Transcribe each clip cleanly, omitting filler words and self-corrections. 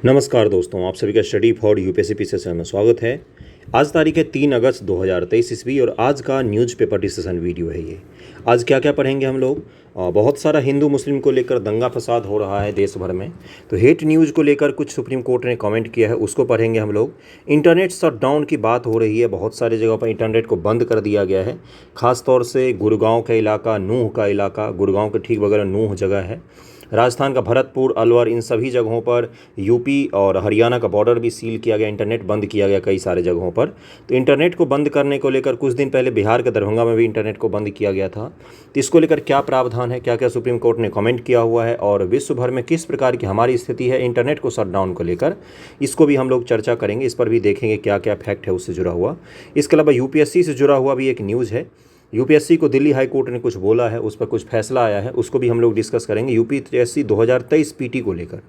नमस्कार दोस्तों, आप सभी का स्टडी फॉर यूपीएससी सेशन में स्वागत है। आज तारीख है 3 अगस्त 2023 ईस्वी और आज का न्यूज़पेपर डिस्कशन वीडियो है ये। आज क्या क्या पढ़ेंगे हम लोग। बहुत सारा हिंदू मुस्लिम को लेकर दंगा फसाद हो रहा है देश भर में, तो हेट न्यूज़ को लेकर कुछ सुप्रीम कोर्ट ने कमेंट किया है, उसको पढ़ेंगे हम लोग। इंटरनेट शटडाउन की बात हो रही है, बहुत सारी जगहों पर इंटरनेट को बंद कर दिया गया है। ख़ास तौर से गुड़गांव का इलाका, नूह का इलाका, गुड़गांव के ठीक बगल नूह जगह है, राजस्थान का भरतपुर, अलवर, इन सभी जगहों पर यूपी और हरियाणा का बॉर्डर भी सील किया गया, इंटरनेट बंद किया गया कई सारे जगहों पर। तो इंटरनेट को बंद करने को लेकर कुछ दिन पहले बिहार के दरभंगा में भी इंटरनेट को बंद किया गया था। तो इसको लेकर क्या प्रावधान है, क्या क्या सुप्रीम कोर्ट ने कमेंट किया हुआ है और विश्व भर में किस प्रकार की हमारी स्थिति है इंटरनेट को शटडाउन को लेकर, इसको भी हम लोग चर्चा करेंगे। इस पर भी देखेंगे क्या क्या फैक्ट है उससे जुड़ा हुआ। इसके अलावा यूपीएससी से जुड़ा हुआ भी एक न्यूज़ है। यूपीएससी को दिल्ली हाई कोर्ट ने कुछ बोला है, उस पर कुछ फैसला आया है, उसको भी हम लोग डिस्कस करेंगे। यूपीएससी 2023 पीटी को लेकर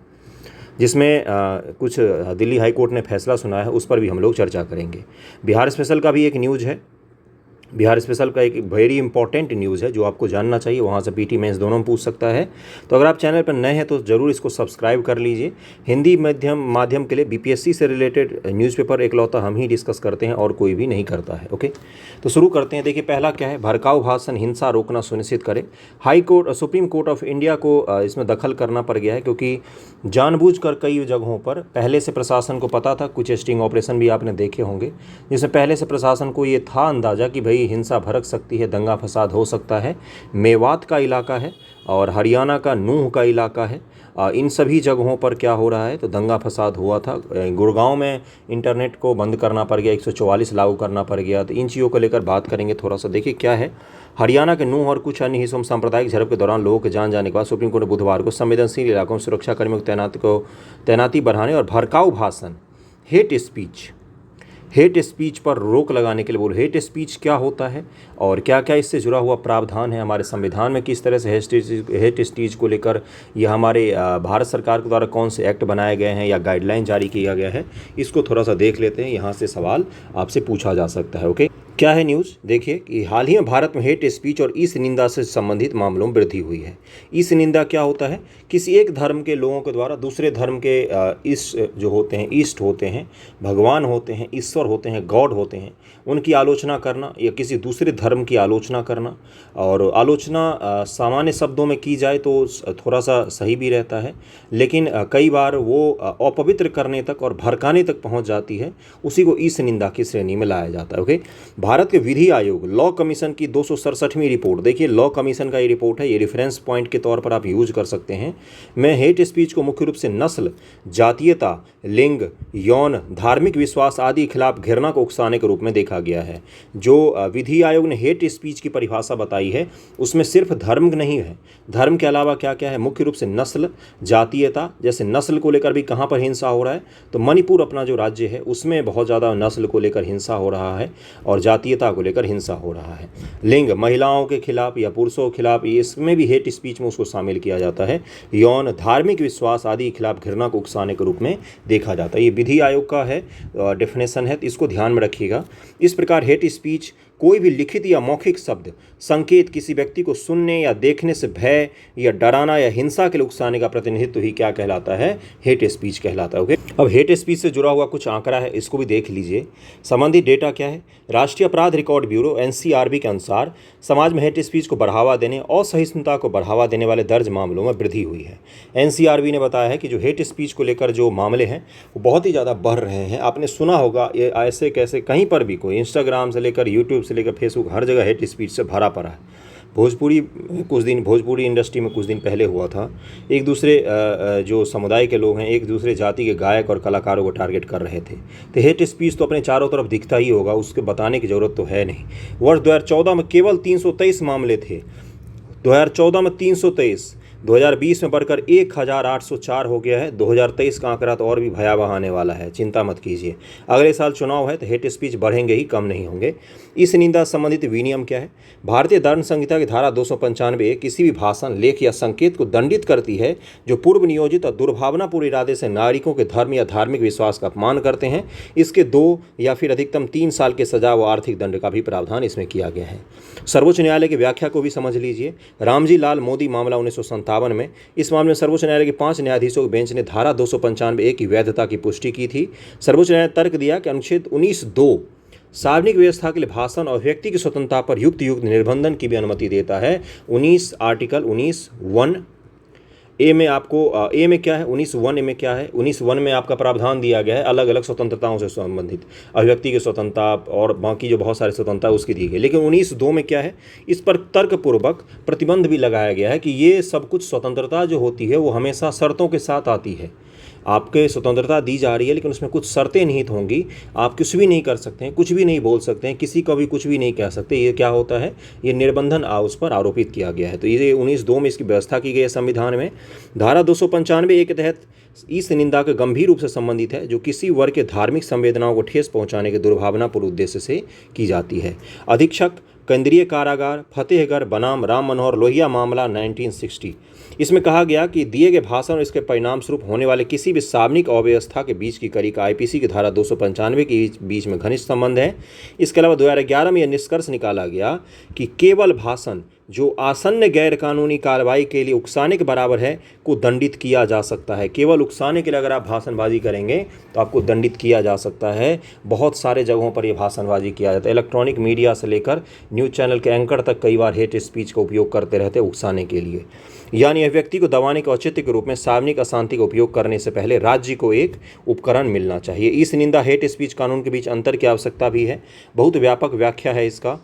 जिसमें कुछ दिल्ली हाई कोर्ट ने फैसला सुनाया है, उस पर भी हम लोग चर्चा करेंगे। बिहार स्पेशल का भी एक न्यूज़ है। बिहार स्पेशल का एक वेरी इंपॉर्टेंट न्यूज़ है जो आपको जानना चाहिए, वहाँ से पीटी मेंस दोनों में पूछ सकता है। तो अगर आप चैनल पर नए हैं तो ज़रूर इसको सब्सक्राइब कर लीजिए। हिंदी माध्यम के लिए बीपीएससी से रिलेटेड न्यूज़पेपर एकलौता हम ही डिस्कस करते हैं और कोई भी नहीं करता है। ओके, तो शुरू करते हैं। देखिए पहला क्या है, भड़काऊ भाषण हिंसा रोकना सुनिश्चित करें। सुप्रीम कोर्ट ऑफ इंडिया को इसमें दखल करना पड़ गया है, क्योंकि जानबूझकर कई जगहों पर पहले से प्रशासन को पता था, कुछ स्टिंग ऑपरेशन भी आपने देखे होंगे, जिसमें पहले से प्रशासन को ये था अंदाज़ा कि भाई हिंसा भड़क सकती है, दंगा फसाद हो सकता है। मेवात का इलाका है और हरियाणा का नूह का इलाका है, इन सभी जगहों पर क्या हो रहा है तो दंगा फसाद हुआ था। गुड़गांव में इंटरनेट को बंद करना पड़ गया, 144 लागू करना पड़ गया। तो इन चीज़ों को लेकर बात करेंगे थोड़ा सा। देखिए क्या है, हरियाणा के नूह और कुछ अन्य हिस्सों में सांप्रदायिक झड़प के दौरान लोगों के जान जाने के बाद सुप्रीम कोर्ट ने बुधवार को संवेदनशील इलाकों में सुरक्षाकर्मियों की तैनाती बढ़ाने और भड़काऊ भाषण हेट स्पीच पर रोक लगाने के लिए बोल। हेट स्पीच क्या होता है और क्या क्या इससे जुड़ा हुआ प्रावधान है, हमारे संविधान में किस तरह से हेट स्पीच को लेकर यह हमारे भारत सरकार के द्वारा कौन से एक्ट बनाए गए हैं या गाइडलाइन जारी किया गया है, इसको थोड़ा सा देख लेते हैं। यहाँ से सवाल आपसे पूछा जा सकता है। ओके, क्या है न्यूज़, देखिए कि हाल ही में भारत में हेट स्पीच और ईस्ट निंदा से संबंधित मामलों में वृद्धि हुई है। ईस्ट निंदा क्या होता है, किसी एक धर्म के लोगों के द्वारा दूसरे धर्म के ईस्ट होते हैं, भगवान होते हैं, ईश्वर होते हैं, गॉड होते हैं, उनकी आलोचना करना या किसी दूसरे धर्म की आलोचना करना। और आलोचना सामान्य शब्दों में की जाए तो थोड़ा सा सही भी रहता है, लेकिन कई बार वो अपवित्र करने तक और भड़काने तक पहुंच जाती है, उसी को ईस्ट निंदा की श्रेणी में लाया जाता है। ओके, भारत के विधि आयोग लॉ कमीशन की 267वीं रिपोर्ट, देखिए लॉ कमीशन का ये रिपोर्ट है, ये रेफरेंस पॉइंट के तौर पर आप यूज कर सकते हैं। में हेट स्पीच को मुख्य रूप से नस्ल, जातीयता, लिंग, यौन, धार्मिक विश्वास आदि के खिलाफ घृणा को उकसाने के रूप में देखा गया है। जो विधि आयोग ने हेट स्पीच की परिभाषा बताई है उसमें सिर्फ धर्म नहीं है, धर्म के अलावा क्या क्या है, मुख्य रूप से नस्ल, जातीयता। जैसे नस्ल को लेकर भी कहाँ पर हिंसा हो रहा है तो मणिपुर अपना जो राज्य है उसमें बहुत ज़्यादा नस्ल को लेकर हिंसा हो रहा है और जातीयता को लेकर हिंसा हो रहा है। लिंग, महिलाओं के खिलाफ या पुरुषों के खिलाफ, इसमें भी हेट स्पीच में उसको शामिल किया जाता है। यौन, धार्मिक विश्वास आदि के खिलाफ घृणा को उकसाने के रूप में देखा जाता है। ये विधि आयोग का है डेफिनेशन है, तो इसको ध्यान में रखिएगा। इस प्रकार हेट स्पीच कोई भी लिखित या मौखिक शब्द, संकेत किसी व्यक्ति को सुनने या देखने से भय या डराना या हिंसा के लिए उकसाने का प्रतिनिधित्व ही क्या कहलाता है, हेट स्पीच कहलाता है। ओके, अब हेट स्पीच से जुड़ा हुआ कुछ आंकड़ा है, इसको भी देख लीजिए। संबंधित डेटा क्या है, राष्ट्रीय अपराध रिकॉर्ड ब्यूरो एनसीआरबी के अनुसार समाज में हेट स्पीच को बढ़ावा देने और सहिष्णुता को बढ़ावा देने वाले दर्ज मामलों में वृद्धि हुई है। एनसीआरबी ने बताया है कि जो हेट स्पीच को लेकर जो मामले हैं वो बहुत ही ज़्यादा बढ़ रहे हैं। आपने सुना होगा ये ऐसे कैसे कहीं पर भी कोई इंस्टाग्राम से लेकर यूट्यूब से लेकर फेसबुक, हर जगह हेट स्पीच से भरा पड़ा है। भोजपुरी इंडस्ट्री में कुछ दिन पहले हुआ था, एक दूसरे जो समुदाय के लोग हैं एक दूसरे जाति के गायक और कलाकारों को टारगेट कर रहे थे। तो हेट स्पीच तो अपने चारों तरफ दिखता ही होगा, उसके बताने की ज़रूरत तो है नहीं। वर्ष 2014 में केवल 323 मामले थे, 2014 में 323, 2020 में बढ़कर 1804 हो गया है। 2023 का आंकड़ा तो और भी भयावह आने वाला है, चिंता मत कीजिए। अगले साल चुनाव है तो हेट स्पीच बढ़ेंगे ही, कम नहीं होंगे। इस निंदा संबंधित विनियम क्या है, भारतीय दंड संहिता की धारा 295 किसी भी भाषण, लेख या संकेत को दंडित करती है जो पूर्व नियोजित और दुर्भावनापूर्ण इरादे से नागरिकों के धर्म या धार्मिक विश्वास का अपमान करते हैं। इसके 2 या फिर अधिकतम 3 साल के सजा व आर्थिक दंड का भी प्रावधान इसमें किया गया है। सर्वोच्च न्यायालय की व्याख्या को भी समझ लीजिए। रामजी लाल मोदी मामला 1957 1957 में। इस मामले में सर्वोच्च न्यायालय के 5 न्यायाधीशों के बेंच ने धारा 295(a) की वैधता की पुष्टि की थी। सर्वोच्च न्यायालय ने तर्क दिया कि अनुच्छेद 19(2) सार्वजनिक व्यवस्था के लिए भाषण और व्यक्ति की स्वतंत्रता पर युक्त निर्बंधन की भी अनुमति देता है। 19 आर्टिकल 19(1) ए में आपको ए में क्या है, 19(1) में क्या है, 19(1) में आपका प्रावधान दिया गया है अलग अलग स्वतंत्रताओं से संबंधित, अभिव्यक्ति की स्वतंत्रता और बाकी जो बहुत सारी स्वतंत्रता उसकी दी गई। लेकिन 19(2) में क्या है, इस पर तर्कपूर्वक प्रतिबंध भी लगाया गया है कि ये सब कुछ स्वतंत्रता जो होती है वो हमेशा शर्तों के साथ आती है। आपके स्वतंत्रता दी जा रही है लेकिन उसमें कुछ शर्तें निहित होंगी। आप कुछ भी नहीं कर सकते हैं, कुछ भी नहीं बोल सकते हैं, किसी को भी कुछ भी नहीं कह सकते। ये क्या होता है, ये निर्बंधन उस पर आरोपित किया गया है। तो ये 19(2) में इसकी व्यवस्था की गई है संविधान में। धारा 295(a) के तहत इस निंदा के गंभीर रूप से संबंधित है जो किसी वर्ग के धार्मिक संवेदनाओं को ठेस पहुंचाने के दुर्भावनापूर्ण उद्देश्य से की जाती है। अधीक्षक केंद्रीय कारागार फतेहगढ़ बनाम राम मनोहर लोहिया मामला 1960। इसमें कहा गया कि दिए गए भाषण और इसके परिणाम स्वरूप होने वाले किसी भी सार्वजनिक अव्यवस्था के बीच की कड़ी का आईपीसी की धारा 295 के बीच में घनिष्ठ संबंध है। इसके अलावा 2011 में यह निष्कर्ष निकाला गया कि केवल भाषण जो आसन्न गैरकानूनी कार्रवाई के लिए उकसाने के बराबर है को दंडित किया जा सकता है। केवल उकसाने के लिए अगर आप भाषणबाजी करेंगे तो आपको दंडित किया जा सकता है। बहुत सारे जगहों पर यह भाषणबाजी किया जाता है। इलेक्ट्रॉनिक मीडिया से लेकर न्यूज़ चैनल के एंकर तक कई बार हेट स्पीच का उपयोग करते रहते हैं उकसाने के लिए। यानी यह व्यक्ति को दबाने के औचित्य के रूप में सार्वजनिक अशांति का उपयोग करने से पहले राज्य को एक उपकरण मिलना चाहिए। इस निंदा हेट स्पीच कानून के बीच अंतर की आवश्यकता भी है। बहुत व्यापक व्याख्या है इसका।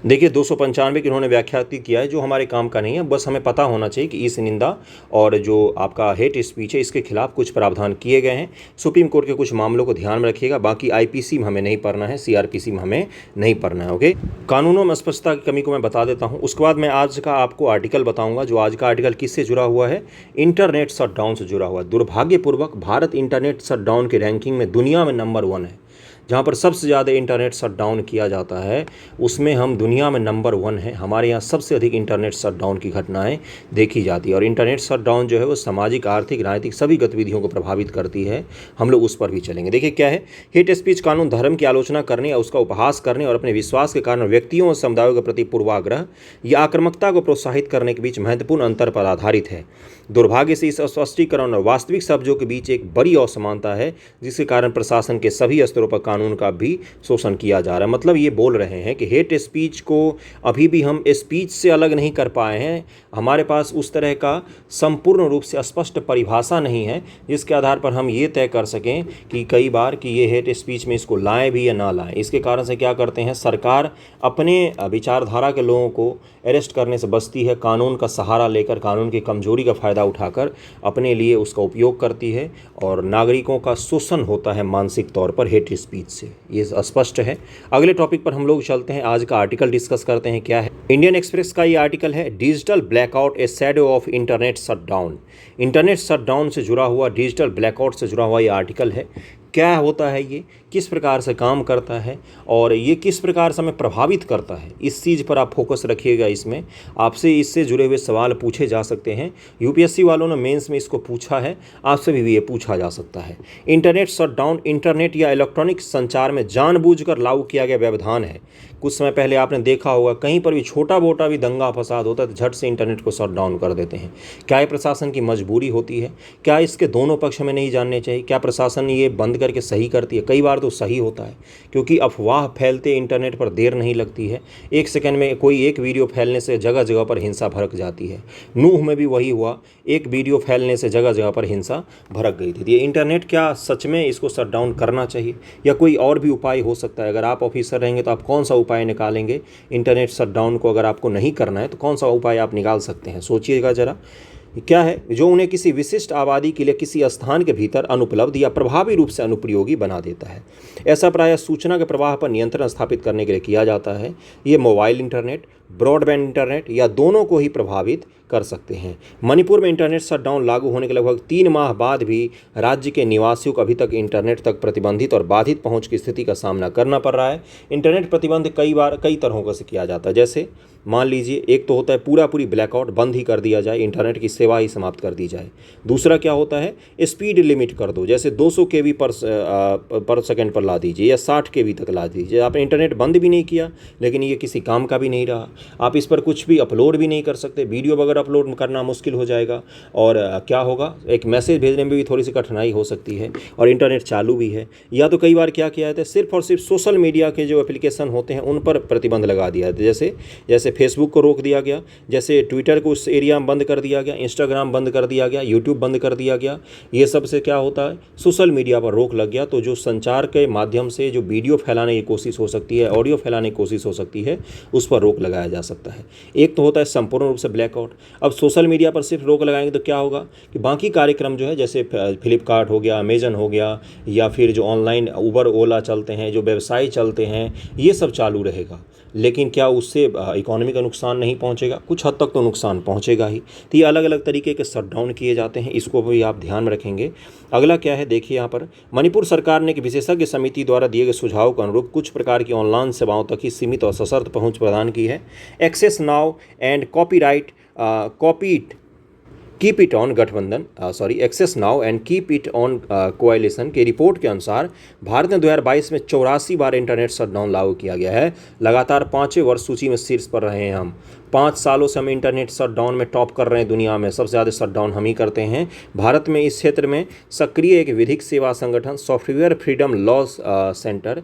देखिए 295 की उन्होंने व्याख्या किया है जो हमारे काम का नहीं है। बस हमें पता होना चाहिए कि इस निंदा और जो आपका हेट स्पीच है इसके खिलाफ कुछ प्रावधान किए गए हैं। सुप्रीम कोर्ट के कुछ मामलों को ध्यान में रखिएगा। बाकी आईपीसी में हमें नहीं पढ़ना है, सीआरपीसी में हमें नहीं पढ़ना है। ओके, कानूनों में स्पष्टता की कमी को मैं बता देता हूँ। उसके बाद मैं आज का आपको आर्टिकल बताऊँगा। जो आज का आर्टिकल किससे जुड़ा हुआ है, इंटरनेट शटडाउन से जुड़ा हुआ है। दुर्भाग्यपूर्वक भारत इंटरनेट शटडाउन की रैंकिंग में दुनिया में नंबर 1 है। जहाँ पर सबसे ज़्यादा इंटरनेट शटडाउन किया जाता है उसमें हम दुनिया में नंबर 1 हैं। हमारे यहाँ सबसे अधिक इंटरनेट शटडाउन की घटनाएं देखी जाती है। और इंटरनेट शटडाउन जो है वो सामाजिक, आर्थिक, राजनीतिक सभी गतिविधियों को प्रभावित करती है। हम लोग उस पर भी चलेंगे। देखिए क्या है, हेट स्पीच कानून धर्म की आलोचना करने या उसका उपहास करने और अपने विश्वास के कारण व्यक्तियों और समुदायों के प्रति पूर्वाग्रह या आक्रामकता को प्रोत्साहित करने के बीच महत्वपूर्ण अंतर पर आधारित है। दुर्भाग्य से इस स्पष्टीकरण और वास्तविक शब्दों के बीच एक बड़ी असमानता है जिसके कारण प्रशासन के सभी स्तरों पर कानून का भी शोषण किया जा रहा है। मतलब ये बोल रहे हैं कि हेट स्पीच को अभी भी हम स्पीच से अलग नहीं कर पाए हैं। हमारे पास उस तरह का संपूर्ण रूप से स्पष्ट परिभाषा नहीं है जिसके आधार पर हम ये तय कर सकें कि कई बार कि ये हेट स्पीच में इसको लाएं भी या ना लाएं। इसके कारण से क्या करते हैं, सरकार अपने विचारधारा के लोगों को अरेस्ट करने से बचती है। कानून का सहारा लेकर, कानून की कमजोरी का फ़ायदा उठाकर अपने लिए उसका उपयोग करती है और नागरिकों का शोषण होता है मानसिक तौर पर हेट स्पीच से। ये स्पष्ट है। अगले टॉपिक पर हम लोग चलते हैं। आज का आर्टिकल डिस्कस करते हैं। क्या है, इंडियन एक्सप्रेस का ये आर्टिकल है, digital blackout A shadow of internet shutdown. Internet shutdown से जुड़ा हुआ, डिजिटल ब्लैकआउट से जुड़ा हुआ ये आर्टिकल है। क्या होता है ये, किस प्रकार से काम करता है और ये किस प्रकार से हमें प्रभावित करता है, इस चीज़ पर आप फोकस रखिएगा। इसमें आपसे इससे जुड़े हुए सवाल पूछे जा सकते हैं। यूपीएससी वालों ने मेंस में इसको पूछा है, आपसे भी ये पूछा जा सकता है। इंटरनेट शटडाउन इंटरनेट या इलेक्ट्रॉनिक संचार में जानबूझकर लागू किया गया व्यवधान है। कुछ समय पहले आपने देखा होगा कहीं पर भी छोटा मोटा भी दंगा फसाद होता है तो झट से इंटरनेट को शट डाउन कर देते हैं। क्या ये प्रशासन की मजबूरी होती है? क्या इसके दोनों पक्ष हमें नहीं जानने चाहिए? क्या प्रशासन ये बंद करके सही करती है? कई बार तो सही होता है क्योंकि अफवाह फैलते इंटरनेट पर देर नहीं लगती है। एक सेकंड में कोई एक वीडियो फैलने से जगह जगह पर हिंसा भड़क जाती है। नूह में भी वही हुआ, एक वीडियो फैलने से जगह जगह पर हिंसा भड़क गई थी। ये इंटरनेट क्या सच में इसको शट डाउन करना चाहिए या कोई और भी उपाय हो सकता है? अगर आप ऑफिसर रहेंगे तो आप कौन सा उपाय निकालेंगे? इंटरनेट शटडाउन को अगर आपको नहीं करना है तो कौन सा उपाय आप निकाल सकते हैं? सोचिएगा जरा। क्या है जो उन्हें किसी विशिष्ट आबादी के लिए किसी स्थान के भीतर अनुपलब्ध या प्रभावी रूप से अनुपयोगी बना देता है। ऐसा प्रायः सूचना के प्रवाह पर नियंत्रण स्थापित करने के लिए किया जाता है। ये मोबाइल इंटरनेट, ब्रॉडबैंड इंटरनेट या दोनों को ही प्रभावित कर सकते हैं। मणिपुर में इंटरनेट शटडाउन लागू होने के लगभग 3 माह बाद भी राज्य के निवासियों को अभी तक इंटरनेट तक प्रतिबंधित और बाधित पहुंच की स्थिति का सामना करना पड़ रहा है। इंटरनेट प्रतिबंध कई तरहों से किया जाता है। जैसे मान लीजिए एक तो होता है पूरी ब्लैकआउट, बंद ही कर दिया जाए, इंटरनेट की सेवा ही समाप्त कर दी जाए। दूसरा क्या होता है, स्पीड लिमिट कर दो, जैसे 200 kb पर सेकंड पर ला दीजिए या 60 kb तक ला दीजिए। आपने इंटरनेट बंद भी नहीं किया लेकिन ये किसी काम का भी नहीं रहा। आप इस पर कुछ भी अपलोड भी नहीं कर सकते, वीडियो वगैरह पर अपलोड करना मुश्किल हो जाएगा और क्या होगा, एक मैसेज भेजने में भी थोड़ी सी कठिनाई हो सकती है। और इंटरनेट चालू भी है, या तो कई बार क्या किया जाता है, सिर्फ और सिर्फ सोशल मीडिया के जो एप्लीकेशन होते हैं उन पर प्रतिबंध लगा दिया जाता है। जैसे फेसबुक को रोक दिया गया, जैसे ट्विटर को उस एरिया में बंद कर दिया गया, इंस्टाग्राम बंद कर दिया गया, यूट्यूब बंद कर दिया गया। ये सब से क्या होता है, सोशल मीडिया पर रोक लग गया। तो जो संचार के माध्यम से जो वीडियो फैलाने की कोशिश हो सकती है, ऑडियो फैलाने की कोशिश हो सकती है, उस पर रोक लगाया जा सकता है। एक तो होता है संपूर्ण रूप से ब्लैकआउट। अब सोशल मीडिया पर सिर्फ रोक लगाएंगे तो क्या होगा कि बाकी कार्यक्रम जो है, जैसे फ्लिपकार्ट हो गया, अमेजन हो गया, या फिर जो ऑनलाइन उबर ओला चलते हैं, जो व्यवसाय चलते हैं, ये सब चालू रहेगा। लेकिन क्या उससे इकोनॉमी का नुकसान नहीं पहुंचेगा? कुछ हद तक तो नुकसान पहुंचेगा ही। तो ये अलग अलग तरीके के शटडाउन किए जाते हैं, इसको भी आप ध्यान में रखेंगे। अगला क्या है, देखिए यहाँ पर मणिपुर सरकार ने एक विशेषज्ञ समिति द्वारा दिए गए सुझाव के अनुरूप कुछ प्रकार की ऑनलाइन सेवाओं तक ही सीमित और सशर्त पहुंच प्रदान की है। Access now and keep it on गठबंधन access now and keep it on coalition की रिपोर्ट के अनुसार भारत में 2022 में 84 बार इंटरनेट शटडाउन लागू किया गया है। लगातार 5वें वर्ष सूची में शीर्ष पर रहे हैं हम। 5 सालों से हम इंटरनेट शटडाउन में टॉप कर रहे हैं दुनिया में, सबसे ज़्यादा शटडाउन हम ही करते हैं। भारत में इस क्षेत्र में सक्रिय एक विधिक सेवा संगठन सॉफ्टवेयर फ्रीडम लॉ सेंटर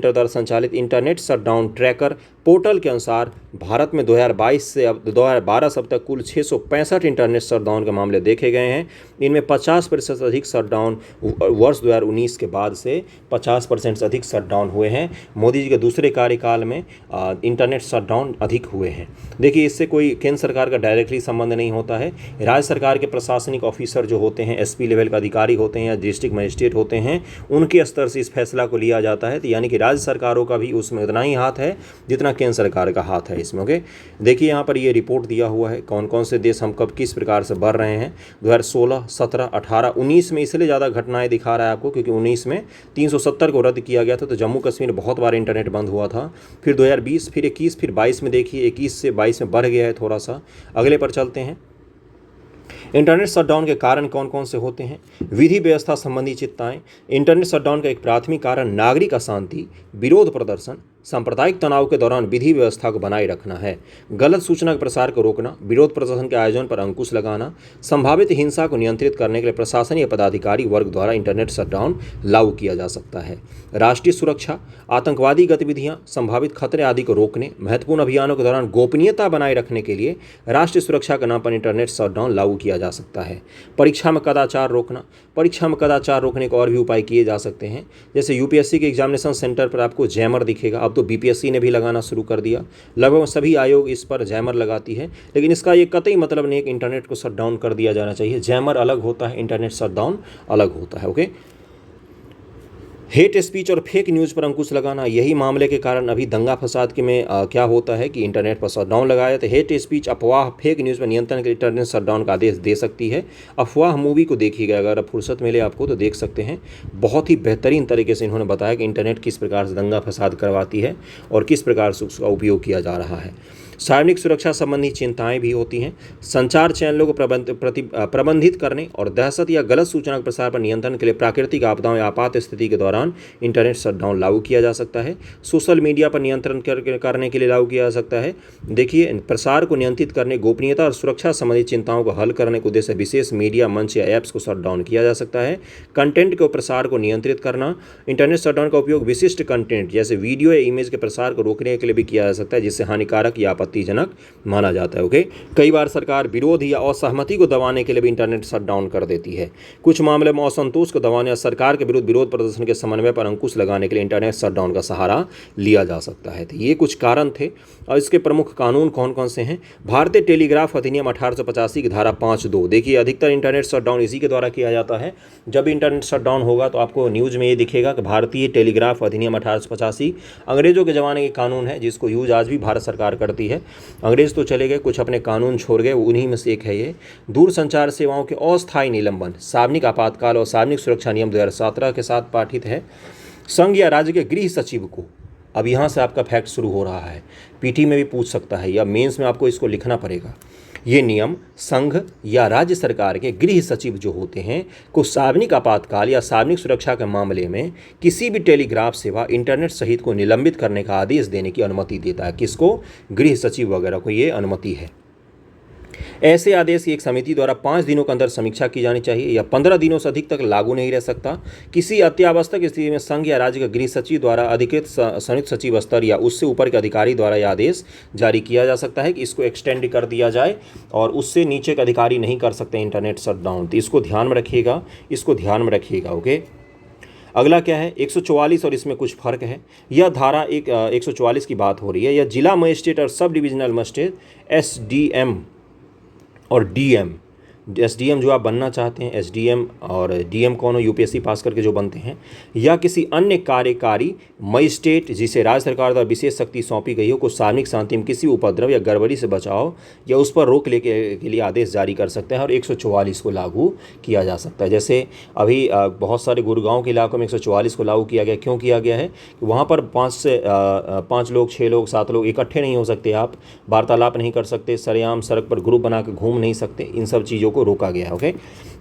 द्वारा संचालित इंटरनेट शटडाउन ट्रैकर पोर्टल के अनुसार भारत में 2022 से अब 2012 से अब तक कुल 665 इंटरनेट शटडाउन के मामले देखे गए हैं। इनमें 50% से अधिक शटडाउन वर्ष 2019 के बाद से 50% से अधिक शटडाउन हुए हैं। मोदी जी के दूसरे कार्यकाल में इंटरनेट शटडाउन अधिक हुए हैं। देखिए, इससे कोई केंद्र सरकार का डायरेक्टली संबंध नहीं होता है। राज्य सरकार के प्रशासनिक ऑफिसर जो होते हैं, एसपी लेवल का अधिकारी होते हैं या डिस्ट्रिक्ट मजिस्ट्रेट होते हैं, उनके स्तर से इस फैसला को लिया जाता है। तो यानी कि राज्य सरकारों का भी उसमें उतना ही हाथ है जितना केंद्र सरकार का हाथ है इसमें। ओके, देखिए यहाँ पर ये रिपोर्ट दिया हुआ है कौन कौन से देश हम कब किस प्रकार से बढ़ रहे हैं। 2016, 17, 18, 19 में इसलिए ज़्यादा घटनाएं दिखा रहा है आपको क्योंकि 19 में 370 को रद्द किया गया था, तो जम्मू कश्मीर में बहुत बार इंटरनेट बंद हुआ था। फिर 2020, फिर 21, फिर 22 में देखिए 21 से 22 में बढ़ गया है थोड़ा सा। अगले पर चलते हैं। इंटरनेट शटडाउन के कारण कौन कौन से होते हैं? विधि व्यवस्था संबंधी चिंताएं। इंटरनेट शटडाउन का एक प्राथमिक कारण नागरिक अशांति, विरोध प्रदर्शन, सांप्रदायिक तनाव के दौरान विधि व्यवस्था को बनाए रखना है। गलत सूचना के प्रसार को रोकना, विरोध प्रदर्शन के आयोजन पर अंकुश लगाना, संभावित हिंसा को नियंत्रित करने के लिए प्रशासन या पदाधिकारी वर्ग द्वारा इंटरनेट शटडाउन लागू किया जा सकता है। राष्ट्रीय सुरक्षा, आतंकवादी गतिविधियां, संभावित खतरे आदि को रोकने, महत्वपूर्ण अभियानों के दौरान गोपनीयता बनाए रखने के लिए राष्ट्रीय सुरक्षा के नाम पर इंटरनेट शटडाउन लागू किया जा सकता है। परीक्षा में कदाचार रोकना, परीक्षा में कदाचार रोकने के और भी उपाय किए जा सकते हैं। जैसे यूपीएससी के एग्जामिनेशन सेंटर पर आपको जैमर दिखेगा, अब तो बीपीएससी ने भी लगाना शुरू कर दिया। लगभग सभी आयोग इस पर जैमर लगाती है, लेकिन इसका ये कतई मतलब नहीं है कि इंटरनेट को शटडाउन कर दिया जाना चाहिए। जैमर अलग होता है, इंटरनेट शटडाउन अलग होता है। ओके, हेट स्पीच और फेक न्यूज़ पर अंकुश लगाना, यही मामले के कारण अभी दंगा फसाद के में क्या होता है कि इंटरनेट पर शटडाउन लगाया तो हेट स्पीच, अफवाह, फेक न्यूज़ पर नियंत्रण के लिए इंटरनेट शटडाउन का आदेश दे सकती है। अफवाह मूवी को देखिएगा, अगर फुर्सत मिले आपको तो देख सकते हैं। बहुत ही बेहतरीन तरीके से इन्होंने बताया कि इंटरनेट किस प्रकार से दंगा फसाद करवाती है और किस प्रकार से उसका उपयोग किया जा रहा है। सार्वजनिक सुरक्षा संबंधी चिंताएं भी होती हैं। संचार चैनलों को प्रबंधित करने और दहशत या गलत सूचना के प्रसार पर नियंत्रण के लिए प्राकृतिक आपदाओं या आपात स्थिति के दौरान इंटरनेट शटडाउन लागू किया जा सकता है। सोशल मीडिया पर नियंत्रण करने के लिए लागू किया जा सकता है। देखिए, प्रसार को नियंत्रित करने, गोपनीयता और सुरक्षा संबंधी चिंताओं को हल करने के उद्देश्य विशेष मीडिया मंच या ऐप्स को शटडाउन किया जा सकता है। कंटेंट के प्रसार को नियंत्रित करना, इंटरनेट शटडाउन का उपयोग विशिष्ट कंटेंट जैसे वीडियो या इमेज के प्रसार को रोकने के लिए भी किया जा सकता है जिससे हानिकारक या आपत्तिजनक माना जाता है। ओके, कई बार सरकार विरोध या असहमति को दबाने के लिए भी इंटरनेट शटडाउन कर देती है। कुछ मामले में असंतोष को दबाने या सरकार के विरुद्ध विरोध प्रदर्शन के समन्वय पर अंकुश लगाने के लिए इंटरनेट शटडाउन का सहारा लिया जा सकता है। तो ये कुछ कारण थे और इसके प्रमुख कानून कौन कौन से हैं? भारतीय टेलीग्राफ अधिनियम 1885 की धारा 5(2). देखिए, अधिकतर इंटरनेट शटडाउन इसी के द्वारा किया जाता है। जब इंटरनेट शटडाउन होगा तो आपको न्यूज़ में ये दिखेगा कि भारतीय टेलीग्राफ अधिनियम 1885 अंग्रेजों के ज़माने के कानून है जिसको यूज आज भी भारत सरकार करती है। अंग्रेज तो चले गए, कुछ अपने कानून छोड़ गए, उन्हीं में से एक है ये। दूरसंचार सेवाओं के अस्थायी निलंबन, सार्वजनिक आपातकाल और सार्वजनिक सुरक्षा नियम 2017 के साथ पाठित है। संघ या राज्य के गृह सचिव को, अब यहाँ से आपका फैक्ट शुरू हो रहा है, पीटी में भी पूछ सकता है या मेंस में आपको इसको लिखना पड़ेगा। ये नियम संघ या राज्य सरकार के गृह सचिव जो होते हैं को सार्वजनिक आपातकाल या सार्वजनिक सुरक्षा के मामले में किसी भी टेलीग्राफ सेवा, इंटरनेट सहित को निलंबित करने का आदेश देने की अनुमति देता है। किसको? गृह सचिव वगैरह को ये अनुमति है। ऐसे आदेश की एक समिति द्वारा 5 दिनों के अंदर समीक्षा की जानी चाहिए या 15 दिनों से अधिक तक लागू नहीं रह सकता। किसी अत्यावश्यक स्थिति में संघ या राज्य के गृह सचिव द्वारा अधिकृत संयुक्त सचिव स्तर या उससे ऊपर के अधिकारी द्वारा यह आदेश जारी किया जा सकता है कि इसको एक्सटेंड कर दिया जाए और उससे नीचे के अधिकारी नहीं कर सकते इंटरनेट शटडाउन। तो इसको ध्यान में रखिएगा, इसको ध्यान में रखिएगा। ओके, अगला क्या है 144 और इसमें कुछ फर्क है। यह धारा 144 की बात हो रही है। यह जिला मजिस्ट्रेट और सब डिविजनल मजिस्ट्रेट एसडीएम और डीएम, एसडीएम जो आप बनना चाहते हैं, एसडीएम और डीएम कौन हो, यूपीएससी पास करके जो बनते हैं, या किसी अन्य कार्यकारी मजिस्ट्रेट जिसे राज्य सरकार द्वारा विशेष शक्ति सौंपी गई हो को सार्वजनिक शांति में किसी उपद्रव या गड़बड़ी से बचाव या उस पर रोक के लिए आदेश जारी कर सकते हैं और 144 को लागू किया जा सकता है। जैसे अभी बहुत सारे गुड़गांव के इलाकों में 144 को लागू किया गया। क्यों किया गया है कि वहाँ पर 5 लोग, 6 लोग, 7 लोग इकट्ठे नहीं हो सकते, आप वार्तालाप नहीं कर सकते, सरेआम सड़क पर ग्रुप बना कर घूम नहीं सकते, इन सब चीज़ों को रोका गया है। ओके,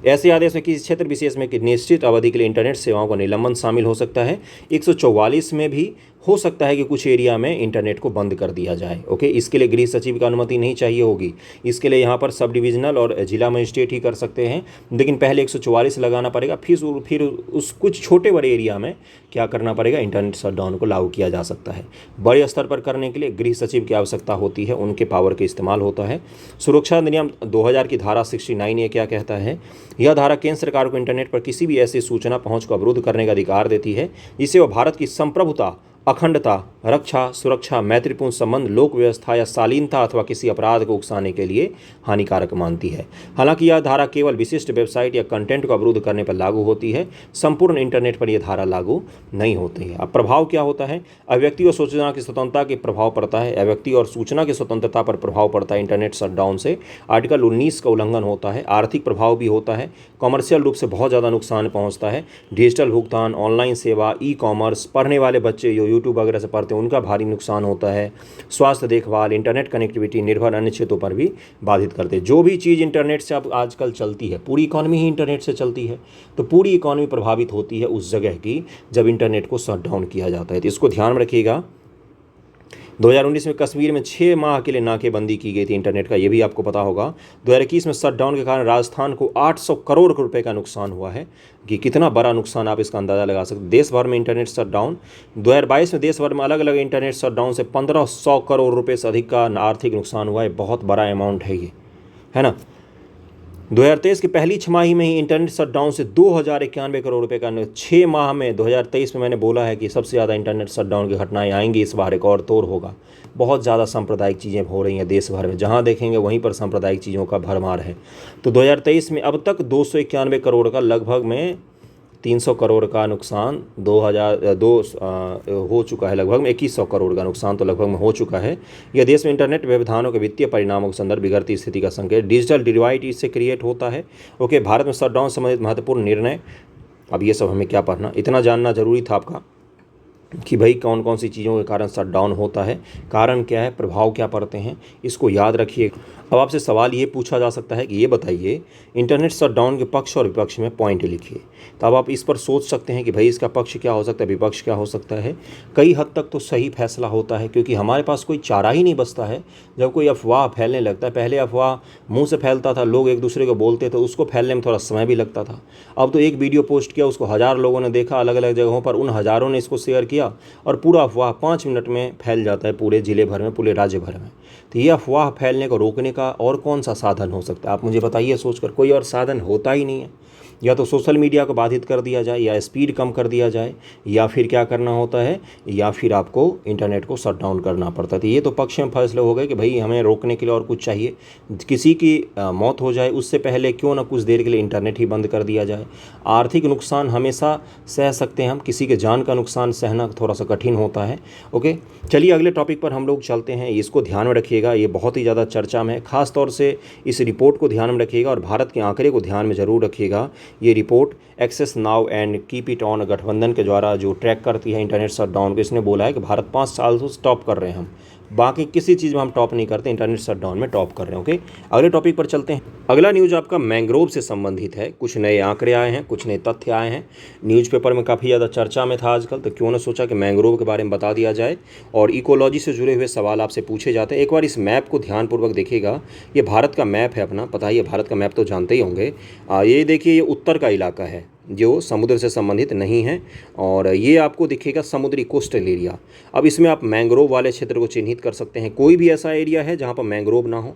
ऐसे आदेश में किसी क्षेत्र विशेष में कि निश्चित अवधि के लिए इंटरनेट सेवाओं का निलंबन शामिल हो सकता है। 144 में भी हो सकता है कि कुछ एरिया में इंटरनेट को बंद कर दिया जाए। ओके, इसके लिए गृह सचिव की अनुमति नहीं चाहिए होगी, इसके लिए यहाँ पर सब डिविजनल और जिला मजिस्ट्रेट ही कर सकते हैं, लेकिन पहले 144 लगाना पड़ेगा, फिर उस कुछ छोटे बड़े एरिया में क्या करना पड़ेगा, इंटरनेट शटडाउन को लागू किया जा सकता है। बड़े स्तर पर करने के लिए गृह सचिव की आवश्यकता होती है, उनके पावर का इस्तेमाल होता है। सुरक्षा अधिनियम 2000 की धारा 69 ये क्या कहता है, यह धारा केंद्र सरकार को इंटरनेट पर किसी भी ऐसी सूचना पहुंच को अवरुद्ध करने का अधिकार देती है जिसे वह भारत की संप्रभुता, अखंडता, रक्षा, सुरक्षा, मैत्रीपूर्ण संबंध, लोक व्यवस्था या शालीनता अथवा किसी अपराध को उकसाने के लिए हानिकारक मानती है। हालांकि यह धारा केवल विशिष्ट वेबसाइट या कंटेंट को अवरुद्ध करने पर लागू होती है, संपूर्ण इंटरनेट पर यह धारा लागू नहीं होती है। अब प्रभाव क्या होता है, अव्यक्ति और सूचना की स्वतंत्रता के प्रभाव पड़ता है, अव्यक्ति और सूचना की स्वतंत्रता पर प्रभाव पड़ता है इंटरनेट शटडाउन से। आर्टिकल 19 का उल्लंघन होता है, आर्थिक प्रभाव भी होता है, कॉमर्शियल रूप से बहुत ज़्यादा नुकसान पहुँचता है, डिजिटल भुगतान, ऑनलाइन सेवा, ई कॉमर्स, पढ़ने वाले बच्चे जो यूट्यूब वगैरह से पढ़ते हैं उनका भारी नुकसान होता है, स्वास्थ्य देखभाल, इंटरनेट कनेक्टिविटी निर्भर अन्य क्षेत्रों पर भी बाधित करते हैं। जो भी चीज़ इंटरनेट से अब आजकल चलती है, पूरी इकॉनमी ही इंटरनेट से चलती है, तो पूरी इकॉनमी प्रभावित होती है उस जगह की जब इंटरनेट को शट डाउन किया जाता है। तो इसको ध्यान में रखिएगा। 2019 में कश्मीर में 6 माह के लिए नाकेबंदी की गई थी इंटरनेट का, ये भी आपको पता होगा। 2021 में शटडाउन के कारण राजस्थान को 800 करोड़ रुपए का नुकसान हुआ है, कि कितना बड़ा नुकसान आप इसका अंदाज़ा लगा सकते। देश भर में इंटरनेट शटडाउन 2022 में देश भर में अलग अलग इंटरनेट शटडाउन से 1500 करोड़ रुपये से अधिक का आर्थिक नुकसान हुआ है। बहुत बड़ा अमाउंट है ये, है ना। 2023 की पहली छमाही में ही इंटरनेट शटडाउन से 2091 करोड़ रुपए का 6 माह में 2023 में मैंने बोला है कि सबसे ज़्यादा इंटरनेट शटडाउन की घटनाएं आएंगी, इस बार रिकॉर्ड तोड़ होगा। बहुत ज़्यादा सांप्रदायिक चीज़ें हो रही हैं देश भर में, जहां देखेंगे वहीं पर सांप्रदायिक चीज़ों का भरमार है। तो 2023 में अब तक 291 करोड़ का, लगभग में 300 करोड़ का नुकसान 2002 हो चुका है, लगभग में 2100 करोड़ का नुकसान तो लगभग में हो चुका है। यह देश में इंटरनेट व्यवधानों के वित्तीय परिणामों के संदर्भ बिगड़ती स्थिति का संकेत, डिजिटल डिवाइड इससे क्रिएट होता है। ओके, भारत में शटडाउन संबंधित महत्वपूर्ण निर्णय, अब ये सब हमें क्या पढ़ना, इतना जानना जरूरी था आपका कि भाई कौन कौन सी चीज़ों के कारण शटडाउन होता है, कारण क्या है, प्रभाव क्या पड़ते हैं, इसको याद रखिए। अब आपसे सवाल ये पूछा जा सकता है कि ये बताइए इंटरनेट शटडाउन के पक्ष और विपक्ष में पॉइंट लिखिए। तो अब आप इस पर सोच सकते हैं कि भाई इसका पक्ष क्या हो सकता है, विपक्ष क्या हो सकता है। कई हद तक तो सही फैसला होता है, क्योंकि हमारे पास कोई चारा ही नहीं बचता है जब कोई अफवाह फैलने लगता है। पहले अफवाह मुंह से फैलता था, लोग एक दूसरे को बोलते थे, उसको फैलने में थोड़ा समय भी लगता था। अब तो एक वीडियो पोस्ट किया, उसको 1000 लोगों ने देखा अलग अलग जगहों पर, उन हज़ारों ने इसको शेयर किया और पूरा अफवाह 5 मिनट में फैल जाता है पूरे ज़िले भर में, पूरे राज्य भर में। तो ये अफवाह फैलने को रोकने का और कौन सा साधन हो सकता है, आप मुझे बताइए सोचकर। कोई और साधन होता ही नहीं है। या तो सोशल मीडिया को बाधित कर दिया जाए, या स्पीड कम कर दिया जाए, या फिर क्या करना होता है, या फिर आपको इंटरनेट को शट डाउन करना पड़ता है। तो ये तो पक्ष में फैसले हो गए कि भाई हमें रोकने के लिए और कुछ चाहिए। किसी की मौत हो जाए उससे पहले क्यों ना कुछ देर के लिए इंटरनेट ही बंद कर दिया जाए। आर्थिक नुकसान हमेशा सह सकते हैं हम, किसी के जान का नुकसान सहना थोड़ा सा कठिन होता है। ओके, चलिए अगले टॉपिक पर हम लोग चलते हैं। इसको ध्यान में रखिएगा, ये बहुत ही ज़्यादा चर्चा में है। खास तौर से इस रिपोर्ट को ध्यान में रखिएगा और भारत के आंकड़े को ध्यान में ज़रूर रखिएगा। ये report access now and keep it on गठबंधन के द्वारा जो ट्रैक करती है इंटरनेट शटडाउन को, इसने बोला है कि भारत 5 साल से स्टॉप कर रहे हैं हम बाकी किसी चीज़ में हम टॉप नहीं करते, इंटरनेट शटडाउन में टॉप कर रहे हैं। ओके, अगले टॉपिक पर चलते हैं। अगला न्यूज़ आपका मैंग्रोव से संबंधित है। कुछ नए आंकड़े आए हैं, कुछ नए तथ्य आए हैं। न्यूज़पेपर में काफ़ी ज़्यादा चर्चा में था आजकल, तो क्यों ना सोचा कि मैंग्रोव के बारे में बता दिया जाए और इकोलॉजी से जुड़े हुए सवाल आपसे पूछे जाते हैं। एक बार इस मैप को ध्यानपूर्वक देखिएगा। ये भारत का मैप है अपना, पता है ये भारत का मैप तो जानते ही होंगे। ये देखिए, ये उत्तर का इलाका है जो समुद्र से संबंधित नहीं है, और ये आपको दिखेगा समुद्री कोस्टल एरिया। अब इसमें आप मैंग्रोव वाले क्षेत्र को चिन्हित कर सकते हैं। कोई भी ऐसा एरिया है जहाँ पर मैंग्रोव ना हो?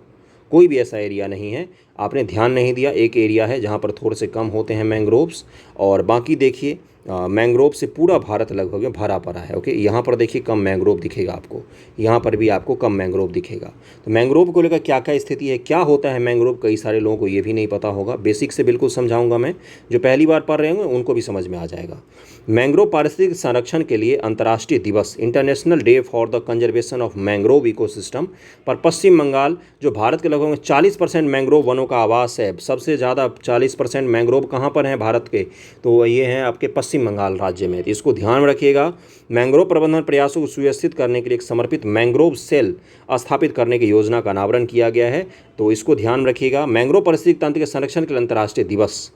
कोई भी ऐसा एरिया नहीं है। आपने ध्यान नहीं दिया, एक एरिया है जहाँ पर थोड़े से कम होते हैं मैंग्रोव्स, और बाकी देखिए मैंग्रोव से पूरा भारत लगभग में भरा पड़ा है। ओके, यहाँ पर देखिए कम मैंग्रोव दिखेगा आपको, यहाँ पर भी आपको कम मैंग्रोव दिखेगा। तो मैंग्रोव को लेकर क्या क्या स्थिति है, क्या होता है मैंग्रोव, कई सारे लोगों को ये भी नहीं पता होगा। बेसिक से बिल्कुल समझाऊंगा मैं, जो पहली बार पढ़ रहे होंगे उनको भी समझ में आ जाएगा। मैंग्रोव पारिस्थितिक संरक्षण के लिए अंतर्राष्ट्रीय दिवस, international day for the conservation of mangrove ecosystem, पर पश्चिम बंगाल, जो भारत के लगभग 40% मैंग्रोव वनों का आवास है, सबसे ज़्यादा 40% मैंग्रोव कहाँ पर हैं भारत के, तो ये हैं आपके पश्चिम बंगाल राज्य में। तो इसको ध्यान में रखिएगा। मैंग्रोव प्रबंधन प्रयासों को सुव्यवस्थित करने के लिए एक समर्पित मैंग्रोव सेल स्थापित करने की योजना का अनावरण किया गया है, तो इसको ध्यान रखिएगा। मैंग्रोव पारिस्थितिक तंत्र के संरक्षण के लिए अंतर्राष्ट्रीय दिवस,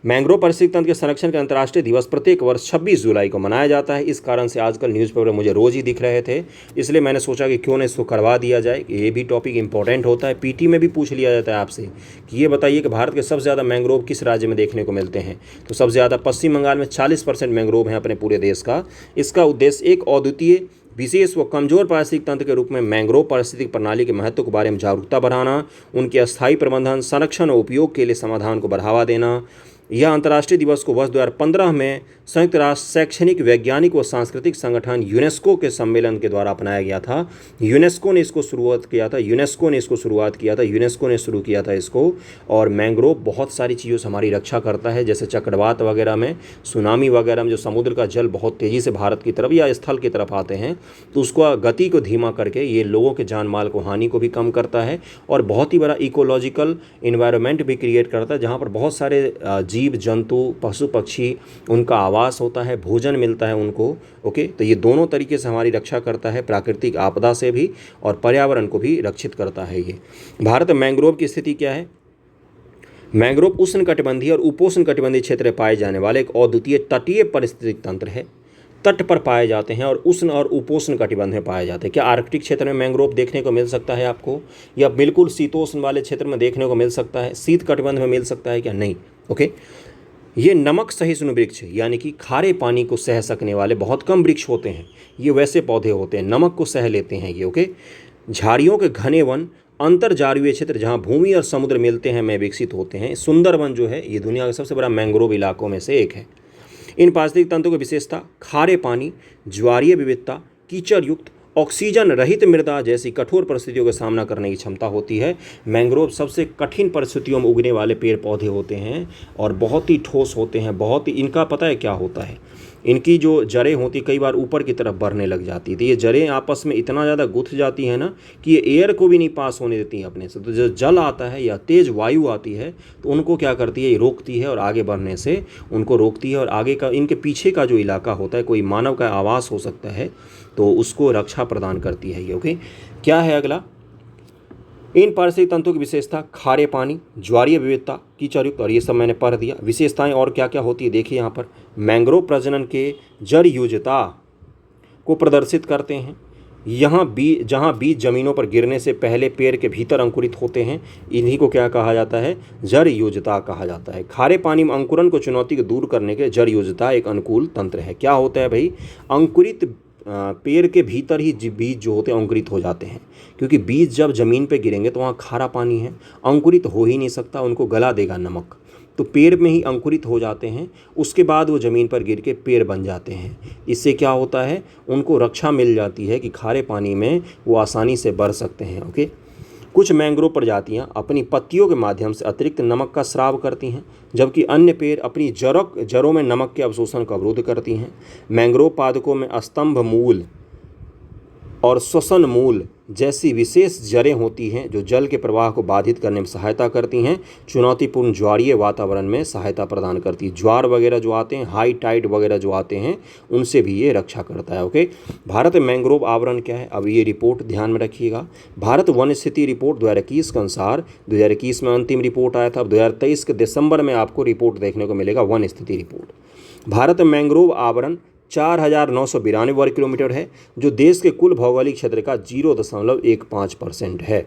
मैंग्रोव पारिस्थितिक तंत्र के संरक्षण के अंतर्राष्ट्रीय दिवस प्रत्येक वर्ष 26 जुलाई को मनाया जाता है। इस कारण से आजकल न्यूज़पेपर मुझे रोज़ ही दिख रहे थे, इसलिए मैंने सोचा कि क्यों न इसको करवा दिया जाए। ये भी टॉपिक इंपॉर्टेंट होता है, पीटी में भी पूछ लिया जाता है आपसे कि ये बताइए कि भारत के सबसे ज़्यादा मैंग्रोव किस राज्य में देखने को मिलते हैं, तो सबसे ज़्यादा पश्चिम बंगाल में 40% मैंग्रोव हैं अपने पूरे देश का। इसका उद्देश्य एक अद्वितीय, विशेष व कमजोर पारिस्थितिक तंत्र के रूप में मैंग्रोव पारिस्थितिक प्रणाली के महत्व के बारे में जागरूकता बढ़ाना, उनके अस्थायी प्रबंधन, संरक्षण और उपयोग के लिए समाधान को बढ़ावा देना। यह अंतर्राष्ट्रीय दिवस को वर्ष 2015 में संयुक्त राष्ट्र शैक्षणिक, वैज्ञानिक व सांस्कृतिक संगठन यूनेस्को के सम्मेलन के द्वारा अपनाया गया था। यूनेस्को ने इसको शुरुआत किया था, यूनेस्को ने शुरू किया था इसको। और मैंग्रोव बहुत सारी चीज़ों से हमारी रक्षा करता है, जैसे चक्रवात वगैरह में, सुनामी वगैरह में, जो समुद्र का जल बहुत तेज़ी से भारत की तरफ या स्थल की तरफ आते हैं, तो उसको गति को धीमा करके ये लोगों के जान माल को हानि को भी कम करता है, और बहुत ही बड़ा इकोलॉजिकल इन्वायरमेंट भी क्रिएट करता है, जहाँ पर बहुत सारे जीव जंतु, पशु पक्षी, उनका आवास होता है, भोजन मिलता है उनको। ओके, तो ये दोनों तरीके से हमारी रक्षा करता है, प्राकृतिक आपदा से भी और पर्यावरण को भी रक्षित करता है ये। भारत में मैंग्रोव की स्थिति क्या है? मैंग्रोव उष्णकटिबंधीय और उपोष्णकटिबंधीय क्षेत्र में पाए जाने वाले एक अद्वितीय तटीय पारिस्थितिक तंत्र है। तट पर पाए जाते हैं और उष्ण और उपोष्ण कटिबंध में पाए जाते हैं। क्या आर्कटिक क्षेत्र में मैंग्रोव देखने को मिल सकता है आपको, या बिल्कुल शीतोष्ण वाले क्षेत्र में देखने को मिल सकता है? शीत कटिबंध में मिल सकता है क्या? नहीं। ओके, ये नमक सहिष्णु वृक्ष, यानी कि खारे पानी को सह सकने वाले बहुत कम वृक्ष होते हैं। ये वैसे पौधे होते हैं, नमक को सह लेते हैं ये। ओके, झाड़ियों के घने वन, अंतरजारीय क्षेत्र जहाँ भूमि और समुद्र मिलते हैं में विकसित होते हैं। सुंदरवन जो है ये दुनिया का सबसे बड़ा मैंग्रोव इलाकों में से एक है। इन पारिस्थितिक तंत्रों की विशेषता खारे पानी, ज्वारीय विविधता, कीचड़ युक्त, ऑक्सीजन रहित मृदा जैसी कठोर परिस्थितियों का सामना करने की क्षमता होती है। मैंग्रोव सबसे कठिन परिस्थितियों में उगने वाले पेड़ पौधे होते हैं और बहुत ही ठोस होते हैं, बहुत ही, इनका पता है क्या होता है, इनकी जो जड़ें होती कई बार ऊपर की तरफ बढ़ने लग जाती है। तो ये जड़ें आपस में इतना ज़्यादा गुथ जाती हैं ना कि ये एयर को भी नहीं पास होने देती हैं अपने से। तो जो जल आता है या तेज़ वायु आती है तो उनको क्या करती है, ये रोकती है और आगे बढ़ने से उनको रोकती है, और आगे का इनके पीछे का जो इलाका होता है, कोई मानव का आवास हो सकता है, तो उसको रक्षा प्रदान करती है ये। ओके, क्या है अगला? इन पारिस्थितिक तंत्रों की विशेषता खारे पानी, ज्वारीय विविधता, कीचड़युक्त, और ये सब मैंने पढ़ दिया। विशेषताएं और क्या क्या होती है देखिए यहाँ पर। मैंग्रोव प्रजनन के जड़ युजता को प्रदर्शित करते हैं। जहाँ बीज जमीनों पर गिरने से पहले पेड़ के भीतर अंकुरित होते हैं, इन्हीं को क्या कहा जाता है? जड़ योजना कहा जाता है। खारे पानी में अंकुरन को चुनौती को दूर करने के जड़ योजना एक अनुकूल तंत्र है। क्या होता है भाई? अंकुरित पेड़ के भीतर ही बीज जो होते हैं अंकुरित हो जाते हैं, क्योंकि बीज जब ज़मीन पे गिरेंगे तो वहाँ खारा पानी है, अंकुरित हो ही नहीं सकता, उनको गला देगा नमक, तो पेड़ में ही अंकुरित हो जाते हैं। उसके बाद वो ज़मीन पर गिर के पेड़ बन जाते हैं। इससे क्या होता है? उनको रक्षा मिल जाती है कि खारे पानी में वो आसानी से बढ़ सकते हैं। ओके, कुछ मैंग्रोव प्रजातियां अपनी पत्तियों के माध्यम से अतिरिक्त नमक का स्राव करती हैं, जबकि अन्य पेड़ अपनी जड़ों में नमक के अवशोषण का अवरोध करती हैं। मैंग्रोव पादपों में स्तंभ मूल और श्वसन मूल जैसी विशेष जड़ें होती हैं जो जल के प्रवाह को बाधित करने में सहायता करती हैं। चुनौतीपूर्ण ज्वारीय वातावरण में सहायता प्रदान करती है। ज्वार वगैरह जो आते हैं, हाई टाइड वगैरह जो आते हैं, उनसे भी ये रक्षा करता है। ओके, भारत मैंग्रोव आवरण क्या है, अब ये रिपोर्ट ध्यान में रखिएगा। भारत वन स्थिति रिपोर्ट 2021 के अनुसार 2021 में अंतिम रिपोर्ट आया था। अब 2023 के दिसंबर में आपको रिपोर्ट देखने को मिलेगा, वन स्थिति रिपोर्ट। भारत मैंग्रोव आवरण 4,992 वर्ग किलोमीटर है, जो देश के कुल भौगोलिक क्षेत्र का 0.15% है।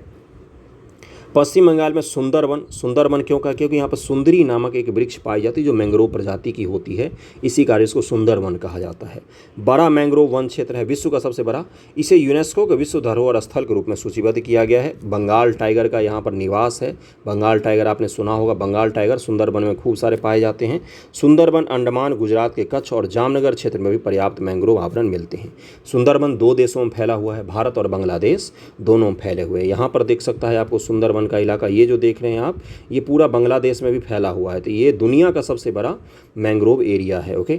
पश्चिम बंगाल में सुंदरवन क्यों कहा, क्योंकि यहाँ पर सुंदरी नामक एक वृक्ष पाई जाती है जो मैंग्रोव प्रजाति की होती है, इसी कारण इसको सुंदरवन कहा जाता है। बड़ा मैंग्रोव वन क्षेत्र है, विश्व का सबसे बड़ा। इसे यूनेस्को के विश्व धरोहर स्थल के रूप में सूचीबद्ध किया गया है। बंगाल टाइगर का यहाँ पर निवास है। बंगाल टाइगर आपने सुना होगा, बंगाल टाइगर सुंदरवन में खूब सारे पाए जाते हैं। सुंदरवन अंडमान, गुजरात के कच्छ और जामनगर क्षेत्र में भी पर्याप्त मैंग्रोव आवरण मिलते हैं। सुंदरवन 2 देशों में फैला हुआ है, भारत और बांग्लादेश दोनों में फैले हुए हैं। यहाँ पर देख सकता है आपको सुंदरवन का इलाका, ये जो देख रहे हैं आप, ये पूरा बांग्लादेश में भी फैला हुआ है। तो ये दुनिया का सबसे बड़ा मैंग्रोव एरिया है। ओके,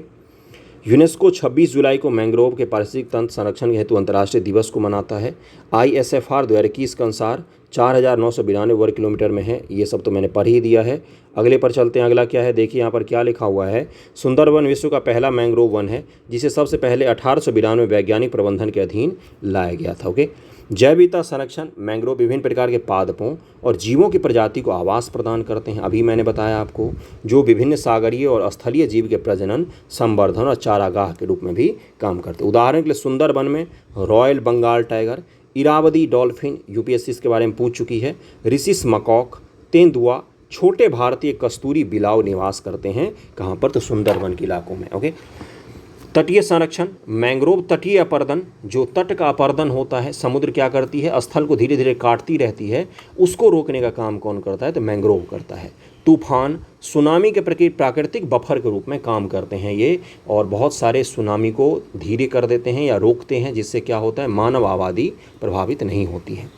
यूनेस्को 26 जुलाई को मैंग्रोव के पारिस्थितिक तंत्र संरक्षण के हेतु अंतर्राष्ट्रीय दिवस को मनाता है। ISFR 2021 के अनुसार 4,992 वर्ग किलोमीटर में है। ये सब तो मैंने पढ़ ही दिया है। अगले पर चलते हैं, अगला क्या है, देखिए यहाँ पर क्या लिखा हुआ है। सुंदरवन विश्व का पहला मैंग्रोव वन है, जिसे सबसे पहले 1892 में वैज्ञानिक प्रबंधन के अधीन लाया गया था। ओके, जैव विविधता संरक्षण, मैंग्रोव विभिन्न प्रकार के पादपों और जीवों की प्रजाति को आवास प्रदान करते हैं। अभी मैंने बताया आपको, जो विभिन्न सागरीय और स्थलीय जीव के प्रजनन, संवर्धन और चारागाह के रूप में भी काम करते हैं। उदाहरण के लिए सुंदरवन में royal Bengal tiger, Irrawaddy dolphin, UPSC इसके बारे में पूछ चुकी है, रिसिस मकॉक, तेंदुआ, छोटे भारतीय कस्तूरी बिलाव निवास करते हैं। कहाँ पर, तो सुंदरवन के इलाकों में। ओके, तटीय संरक्षण, मैंग्रोव तटीय अपर्दन, जो तट का अपर्दन होता है, समुद्र क्या करती है, स्थल को धीरे धीरे काटती रहती है, उसको रोकने का काम कौन करता है, तो मैंग्रोव करता है। तूफान, सुनामी के प्राकृतिक बफर के रूप में काम करते हैं ये, और बहुत सारे सुनामी को धीरे कर देते हैं या रोकते हैं, जिससे क्या होता है, मानव आबादी प्रभावित नहीं होती है।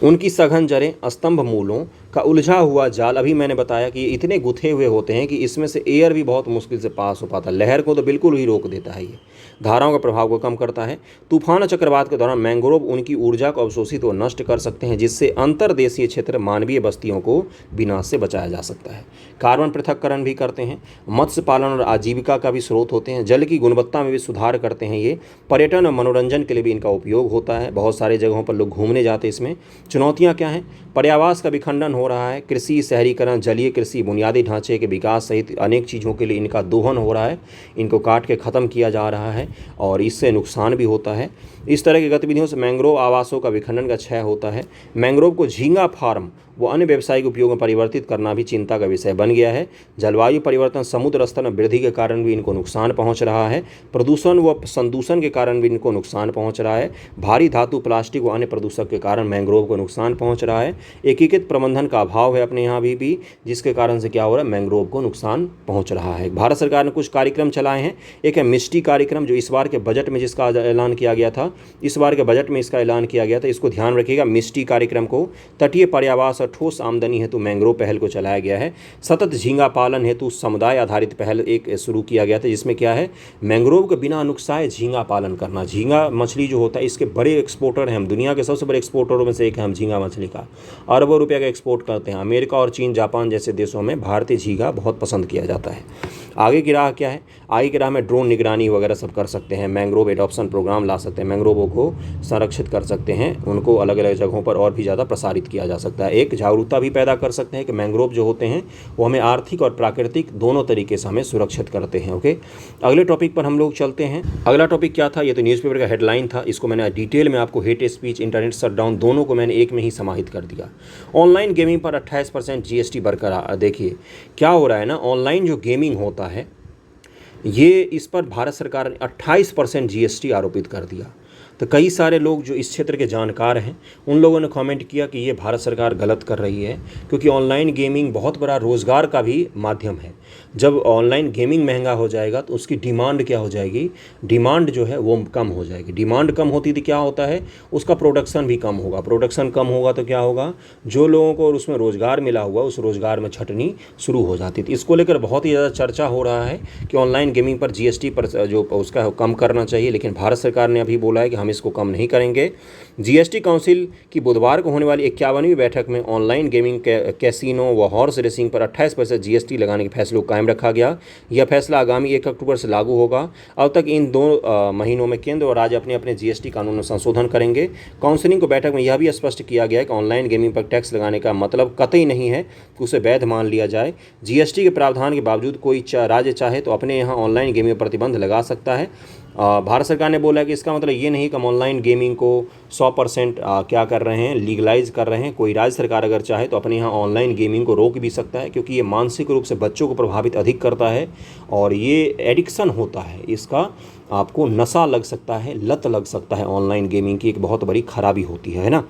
उनकी सघन जड़ें, स्तंभ मूलों का उलझा हुआ जाल, अभी मैंने बताया कि ये इतने गुथे हुए होते हैं कि इसमें से एयर भी बहुत मुश्किल से पास हो पाता है। लहर को तो बिल्कुल ही रोक देता है, ये धाराओं के प्रभाव को कम करता है। तूफान और चक्रवात के दौरान मैंग्रोव उनकी ऊर्जा को अवशोषित व नष्ट कर सकते हैं, जिससे अंतर्देशीय क्षेत्र मानवीय बस्तियों को विनाश से बचाया जा सकता है। कार्बन पृथक्करण भी करते हैं। मत्स्य पालन और आजीविका का भी स्रोत होते हैं। जल की गुणवत्ता में भी सुधार करते हैं ये। पर्यटन और मनोरंजन के लिए भी इनका उपयोग होता है, बहुत सारे जगहों पर लोग घूमने जाते हैं इसमें। चुनौतियाँ क्या हैं, पर्यावास का विखंडन हो रहा है, कृषि, शहरीकरण, जलीय कृषि, बुनियादी ढांचे के विकास सहित अनेक चीज़ों के लिए इनका दोहन हो रहा है, इनको काट के ख़त्म किया जा रहा है और इससे नुकसान भी होता है। इस तरह की गतिविधियों से मैंग्रोव आवासों का विखंडन का क्षय होता है। मैंग्रोव को झींगा फार्म व अन्य व्यावसायिक उपयोग में परिवर्तित करना भी चिंता का विषय बन गया है। जलवायु परिवर्तन, समुद्र स्तर में वृद्धि के कारण भी इनको नुकसान पहुंच रहा है। प्रदूषण व संदूषण के कारण भी इनको नुकसान पहुंच रहा है। भारी धातु, प्लास्टिक व अन्य प्रदूषक के कारण मैंग्रोव को नुकसान पहुंच रहा है। एकीकृत प्रबंधन का अभाव है अपने यहाँ भी जिसके कारण से क्या हो रहा है, मैंग्रोव को नुकसान पहुँच रहा है। भारत सरकार ने कुछ कार्यक्रम चलाए हैं। एक है मिस्टी कार्यक्रम, जो इस बार के बजट में जिसका ऐलान किया गया था, इस बार के बजट में इसका ऐलान किया गया था, इसको ध्यान रखिएगा। मिस्टी कार्यक्रम को तटीय पर्यावास और ठोस आमदनी हेतु मैंग्रोव पहल को चलाया गया है। सतत झींगा पालन हेतु समुदाय आधारित पहल एक शुरू किया गया था, जिसमें क्या है, मैंग्रोव के बिना नुकसाए झींगा पालन करना। झींगा मछली जो होता है, इसके बड़े एक्सपोर्टर हैं हम, दुनिया के सबसे बड़े एक्सपोर्टरों में से एक है हम झींगा मछली का। अरबों रुपये का एक्सपोर्ट करते हैं। अमेरिका और चीन, जापान जैसे देशों में भारतीय झींगा बहुत पसंद किया जाता है। आगे की राह क्या है, आगे की राह में ड्रोन निगरानी वगैरह सब कर सकते हैं। मैंग्रोव एडॉप्शन प्रोग्राम ला सकते हैं, मैंग्रोवों को संरक्षित कर सकते हैं, उनको अलग अलग जगहों पर और भी ज़्यादा प्रसारित किया जा सकता है। एक जागरूकता भी पैदा कर सकते हैं कि मैंग्रोव जो होते हैं वो हमें आर्थिक और प्राकृतिक दोनों तरीके से हमें सुरक्षित करते हैं। ओके, अगले टॉपिक पर हम लोग चलते हैं। अगला टॉपिक क्या था, ये तो न्यूज़पेपर का हेडलाइन था, इसको मैंने डिटेल में आपको हेट स्पीच, इंटरनेट शटडाउन दोनों को मैंने एक में ही समाहित कर दिया। ऑनलाइन गेमिंग पर 28% GST बरकरार। देखिए क्या हो रहा है ना, ऑनलाइन जो गेमिंग होता है ये, इस पर भारत सरकार ने 28% GST आरोपित कर दिया। तो कई सारे लोग जो इस क्षेत्र के जानकार हैं उन लोगों ने कमेंट किया कि ये भारत सरकार गलत कर रही है, क्योंकि ऑनलाइन गेमिंग बहुत बड़ा रोज़गार का भी माध्यम है। जब ऑनलाइन गेमिंग महंगा हो जाएगा तो उसकी डिमांड क्या हो जाएगी, डिमांड जो है वो कम हो जाएगी। डिमांड कम होती थी, क्या होता है, उसका प्रोडक्शन भी कम होगा। प्रोडक्शन कम होगा तो क्या होगा, जो लोगों को उसमें रोज़गार मिला हुआ उस रोज़गार में छटनी शुरू हो जाती थी। इसको लेकर बहुत ही ज़्यादा चर्चा हो रहा है कि ऑनलाइन गेमिंग पर जीएसटी पर जो उसका कम करना चाहिए, लेकिन भारत सरकार ने अभी बोला है कि हम इसको कम नहीं करेंगे। जीएसटी काउंसिल की बुधवार को होने वाली 51वीं बैठक में ऑनलाइन गेमिंग, कैसीनो व हॉर्स रेसिंग पर 28% जीएसटी लगाने के फैसले को कायम रखा गया। यह फैसला आगामी 1 अक्टूबर से लागू होगा। अब तक इन 2 महीनों में केंद्र और राज्य अपने अपने जीएसटी कानून में संशोधन करेंगे। काउंसिलिंग को बैठक में यह भी स्पष्ट किया गया है कि ऑनलाइन गेमिंग पर टैक्स लगाने का मतलब कतई नहीं है कि उसे वैध मान लिया जाए। जीएसटी के प्रावधान के बावजूद कोई राज्य चाहे तो अपने यहाँ ऑनलाइन गेमिंग पर प्रतिबंध लगा सकता है। भारत सरकार ने बोला है कि इसका मतलब ये नहीं कि हम ऑनलाइन गेमिंग को 100% क्या कर रहे हैं, लीगलाइज कर रहे हैं। कोई राज्य सरकार अगर चाहे तो अपने यहाँ ऑनलाइन गेमिंग को रोक भी सकता है, क्योंकि ये मानसिक रूप से बच्चों को प्रभावित अधिक करता है और ये एडिक्शन होता है, इसका आपको नशा लग सकता है, लत लग सकता है। ऑनलाइन गेमिंग की एक बहुत बड़ी खराबी होती है ना।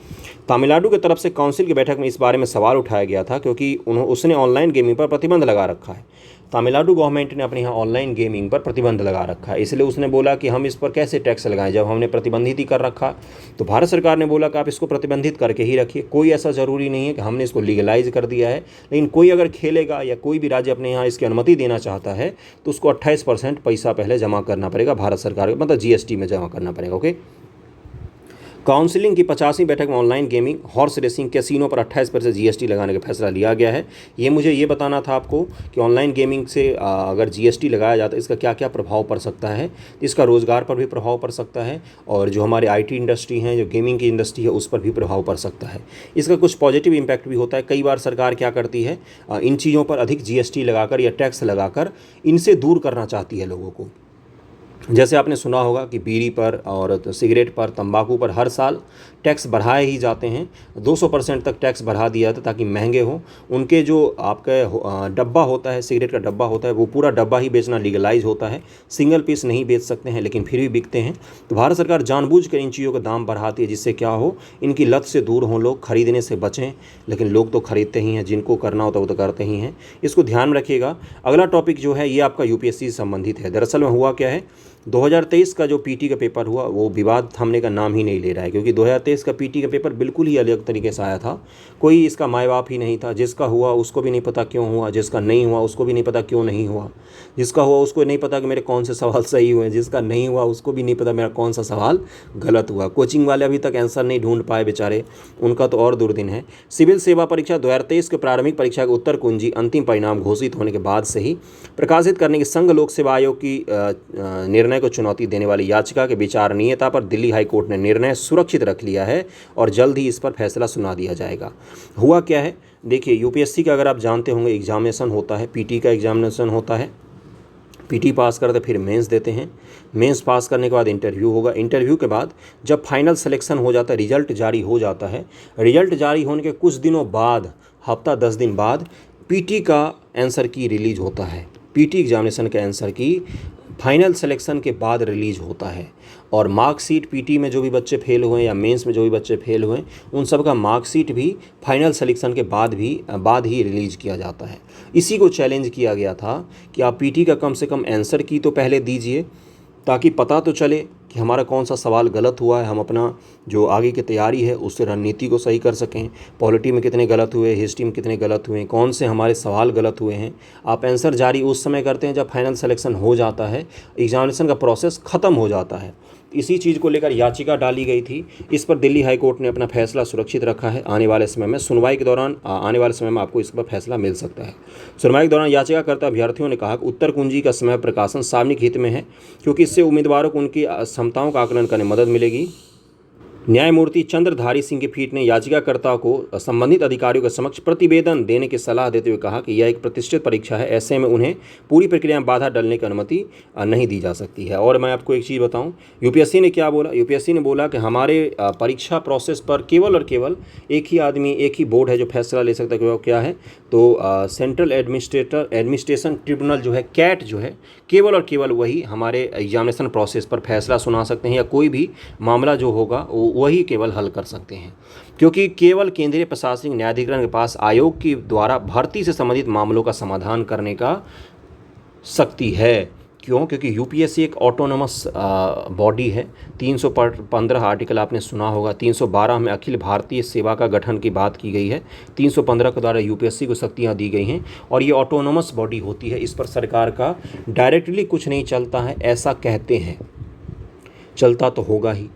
तमिलनाडु की तरफ से काउंसिल की बैठक में इस बारे में सवाल उठाया गया था, क्योंकि उसने ऑनलाइन गेमिंग पर प्रतिबंध लगा रखा है। तमिलनाडु गवर्नमेंट ने अपने यहाँ ऑनलाइन गेमिंग पर प्रतिबंध लगा रखा है, इसलिए उसने बोला कि हम इस पर कैसे टैक्स लगाएं जब हमने प्रतिबंधित ही कर रखा। तो भारत सरकार ने बोला कि आप इसको प्रतिबंधित करके ही रखिए, कोई ऐसा ज़रूरी नहीं है कि हमने इसको लीगलाइज कर दिया है। लेकिन कोई अगर खेलेगा या कोई भी राज्य अपने यहाँ इसकी अनुमति देना चाहता है तो उसको 28% पैसा पहले जमा करना पड़ेगा भारत सरकार को, मतलब जीएसटी में जमा करना पड़ेगा। ओके। काउंसिलिंग की 50वीं बैठक में online gaming, horse racing, casino पर 28% जीएसटी लगाने का फैसला लिया गया है। ये मुझे ये बताना था आपको कि ऑनलाइन गेमिंग से अगर जीएसटी लगाया जाता है इसका क्या क्या प्रभाव पड़ सकता है। इसका रोज़गार पर भी प्रभाव पड़ सकता है और जो हमारे आईटी इंडस्ट्री हैं, जो गेमिंग की इंडस्ट्री है, उस पर भी प्रभाव पड़ सकता है। इसका कुछ पॉजिटिव इम्पैक्ट भी होता है। कई बार सरकार क्या करती है, इन चीज़ों पर अधिक जीएसटी लगाकर या टैक्स लगाकर इनसे दूर करना चाहती है लोगों को। जैसे आपने सुना होगा कि बीड़ी पर और सिगरेट पर, तंबाकू पर हर साल टैक्स बढ़ाए ही जाते हैं। 200% तक टैक्स बढ़ा दिया था ताकि महंगे हो। उनके जो आपका डब्बा होता है, सिगरेट का डब्बा होता है, वो पूरा डब्बा ही बेचना लीगलाइज होता है। सिंगल पीस नहीं बेच सकते हैं, लेकिन फिर भी बिकते हैं। तो भारत सरकार जानबूझकर इन चीज़ों का दाम बढ़ाती है, जिससे क्या हो, इनकी लत से दूर हों लोग, खरीदने से बचें। लेकिन लोग तो खरीदते ही हैं, जिनको करना होता है वो तो करते ही हैं। इसको ध्यान में रखिएगा। अगला टॉपिक जो है ये आपका यूपीएससी से संबंधित है। दरअसल में हुआ क्या है, 2023 का जो पीटी का पेपर हुआ वो विवाद थमने का नाम ही नहीं ले रहा है, क्योंकि 2023 का पीटी का पेपर बिल्कुल ही अलग तरीके से आया था। कोई इसका माय बाप ही नहीं था। जिसका हुआ उसको भी नहीं पता क्यों हुआ, जिसका नहीं हुआ उसको भी नहीं पता क्यों नहीं हुआ, जिसका हुआ उसको नहीं पता कि मेरे कौन से सवाल सही हुए, जिसका नहीं हुआ उसको भी नहीं पता मेरा कौन सा सवाल गलत हुआ। कोचिंग वाले अभी तक आंसर नहीं ढूंढ पाए बेचारे, उनका तो और दुर्दिन है। सिविल सेवा परीक्षा 2023 के प्रारंभिक परीक्षा के उत्तर कुंजी अंतिम परिणाम घोषित होने के बाद से ही प्रकाशित करने के संघ लोक सेवा आयोग की निर्णय को चुनौती देने वाली याचिका के विचारणीयता पर दिल्ली हाई कोर्ट ने निर्णय सुरक्षित रख लिया है और जल्द ही इस पर फैसला सुना दिया जाएगा। हुआ क्या है, देखिए, यूपीएससी का अगर आप जानते होंगे एग्जामिनेशन होता है, पीटी का एग्जामिनेशन होता है। पीटी पास करते फिर मेंस देते हैं। मेंस पास करने के बाद इंटरव्यू होगा। इंटरव्यू के बाद जब फाइनल सिलेक्शन हो जाता है, रिजल्ट जारी हो जाता है, रिजल्ट जारी होने के कुछ दिनों बाद, हफ्ता 10 दिन बाद पीटी का आंसर की रिलीज होता है। पीटी एग्जामिनेशन के आंसर की फाइनल सिलेक्शन के बाद रिलीज होता है और मार्कशीट पीटी में जो भी बच्चे फेल हुए या मेंस में जो भी बच्चे फेल हुए उन सब का मार्कशीट भी फाइनल सिलेक्शन के बाद ही रिलीज किया जाता है। इसी को चैलेंज किया गया था कि आप पीटी का कम से कम आंसर की तो पहले दीजिए, ताकि पता तो चले कि हमारा कौन सा सवाल गलत हुआ है, हम अपना जो आगे की तैयारी है उससे रणनीति को सही कर सकें। पॉलिटी में कितने गलत हुए, हिस्ट्री में कितने गलत हुए, कौन से हमारे सवाल गलत हुए हैं। आप आंसर जारी उस समय करते हैं जब फाइनल सिलेक्शन हो जाता है, एग्जामिनेशन का प्रोसेस ख़त्म हो जाता है। इसी चीज़ को लेकर याचिका डाली गई थी। इस पर दिल्ली हाई कोर्ट ने अपना फैसला सुरक्षित रखा है। आने वाले समय में सुनवाई के दौरान आपको इस पर फैसला मिल सकता है। सुनवाई के दौरान याचिकाकर्ता अभ्यर्थियों ने कहा कि उत्तर कुंजी का समय प्रकाशन सार्वजनिक हित में है, क्योंकि इससे उम्मीदवारों को उनकी क्षमताओं का आकलन करने में मदद मिलेगी। न्यायमूर्ति चंद्रधारी सिंह की पीठ ने याचिकाकर्ता को संबंधित अधिकारियों के समक्ष प्रतिवेदन देने की सलाह देते हुए कहा कि यह एक प्रतिष्ठित परीक्षा है, ऐसे में उन्हें पूरी प्रक्रिया में बाधा डालने की अनुमति नहीं दी जा सकती है। और मैं आपको एक चीज़ बताऊं, यूपीएससी ने क्या बोला। यूपीएससी ने बोला कि हमारे परीक्षा प्रोसेस पर केवल और केवल एक ही आदमी, एक ही बोर्ड है जो फैसला ले सकता है कि वो क्या है, तो सेंट्रल एडमिनिस्ट्रेशन ट्रिब्यूनल जो है, कैट जो है, केवल और केवल वही हमारे एग्जामिनेशन प्रोसेस पर फैसला सुना सकते हैं, या कोई भी मामला जो होगा वही केवल हल कर सकते हैं, क्योंकि केवल केंद्रीय प्रशासनिक न्यायाधिकरण के पास आयोग के द्वारा भर्ती से संबंधित मामलों का समाधान करने का सकती है। क्यों? क्योंकि यूपीएससी एक ऑटोनमस बॉडी है। 315 आर्टिकल आपने सुना होगा। 312 में अखिल भारतीय सेवा का गठन की बात की गई है। 315 के द्वारा यूपीएससी को शक्तियाँ दी गई हैं और ये ऑटोनमस बॉडी होती है। इस पर सरकार का डायरेक्टली कुछ नहीं चलता है, ऐसा कहते हैं। चलता तो होगा ही,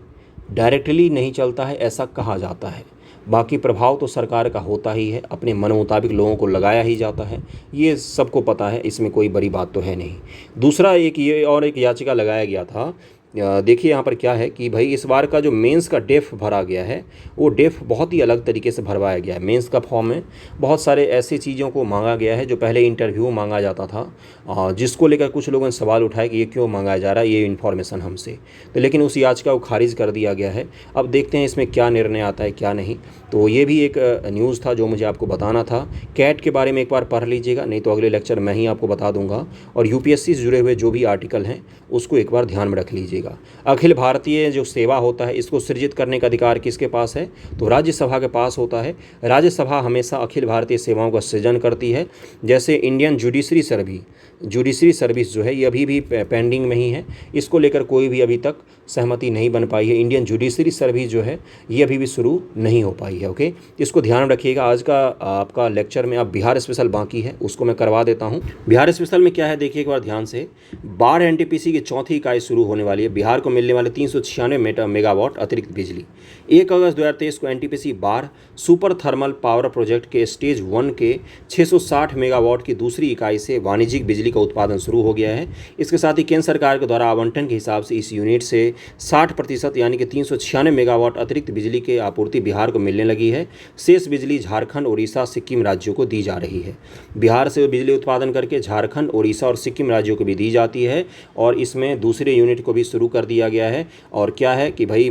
डायरेक्टली नहीं चलता है ऐसा कहा जाता है। बाकी प्रभाव तो सरकार का होता ही है, अपने मन मुताबिक लोगों को लगाया ही जाता है, ये सबको पता है, इसमें कोई बड़ी बात तो है नहीं। दूसरा एक याचिका लगाया गया था। देखिए यहाँ पर क्या है कि भाई इस बार का जो मेंस का डेफ भरा गया है वो डेफ बहुत ही अलग तरीके से भरवाया गया है। मेंस का फॉर्म में बहुत सारे ऐसी चीज़ों को मांगा गया है जो पहले इंटरव्यू मांगा जाता था, जिसको लेकर कुछ लोगों ने सवाल उठाया कि ये क्यों मांगा जा रहा है ये इन्फॉर्मेशन हमसे, तो लेकिन उस याचिका को खारिज कर दिया गया है। अब देखते हैं इसमें क्या निर्णय आता है क्या नहीं। तो ये भी एक न्यूज़ था जो मुझे आपको बताना था। कैट के बारे में एक बार पढ़ लीजिएगा, नहीं तो अगले लेक्चर मैं ही आपको बता दूंगा। और यूपीएससी से जुड़े हुए जो भी आर्टिकल हैं उसको एक बार ध्यान में रख लीजिएगा। अखिल भारतीय जो सेवा होता है इसको सृजित करने का अधिकार किसके पास है? तो राज्यसभा के पास होता है। राज्यसभा हमेशा अखिल भारतीय सेवाओं का सृजन करती है। जैसे इंडियन जुडिशरी सर्विस जो है ये अभी भी पेंडिंग में ही है, इसको लेकर कोई भी अभी तक सहमति नहीं बन पाई है। इंडियन जुडिशरी सर्विस जो है ये अभी भी शुरू नहीं हो पाई है। ओके, इसको ध्यान रखिएगा। आज का आपका लेक्चर में अब बिहार स्पेशल बाकी है, उसको मैं करवा देता हूँ। बिहार स्पेशल में क्या है देखिए एक बार ध्यान से। बाढ़ एनटीपीसी की चौथी इकाई शुरू होने वाली है। बिहार को मिलने वाले 396 मेगावाट अतिरिक्त बिजली। 1 अगस्त 2023 को एनटीपीसी बाढ़ सुपर थर्मल पावर प्रोजेक्ट के स्टेज 1 के 660 मेगावाट की दूसरी इकाई से वाणिज्यिक बिजली का उत्पादन शुरू हो गया है। इसके साथ ही केंद्र सरकार के द्वारा आवंटन के हिसाब से इस यूनिट से 60% यानी कि 396 मेगावाट अतिरिक्त बिजली की आपूर्ति बिहार को मिलने लगी है। शेष बिजली झारखंड, उड़ीसा, सिक्किम राज्यों को दी जा रही है। बिहार से बिजली उत्पादन करके झारखंड, उड़ीसा और सिक्किम राज्यों को भी दी जाती है और इसमें दूसरे यूनिट को भी शुरू कर दिया गया है। और क्या है कि भाई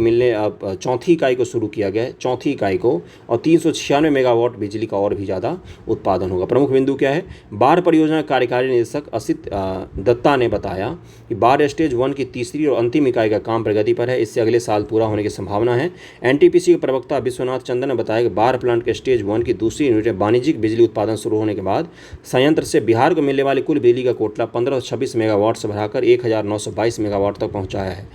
चौथी इकाई को शुरू किया गया है, चौथी इकाई को, और 396 मेगावाट बिजली का और भी ज़्यादा उत्पादन होगा। प्रमुख बिंदु क्या है? बाढ़ परियोजना कार्यकारी निदेशक असित दत्ता ने बताया कि बाढ़ स्टेज 1 की तीसरी और अंतिम इकाई का काम प्रगति पर है, इससे अगले साल पूरा होने की संभावना है। एनटीपीसी के प्रवक्ता विश्वनाथ चंद्र ने बताया कि बाढ़ प्लांट के स्टेज 1 की दूसरी यूनिट में वाणिज्यिक बिजली उत्पादन शुरू होने के बाद संयंत्र से बिहार को मिलने वाली कुल बिजली का कोटला 1526 मेगावाट से बढ़ाकर 1922 मेगावाट तक पहुंचाया है।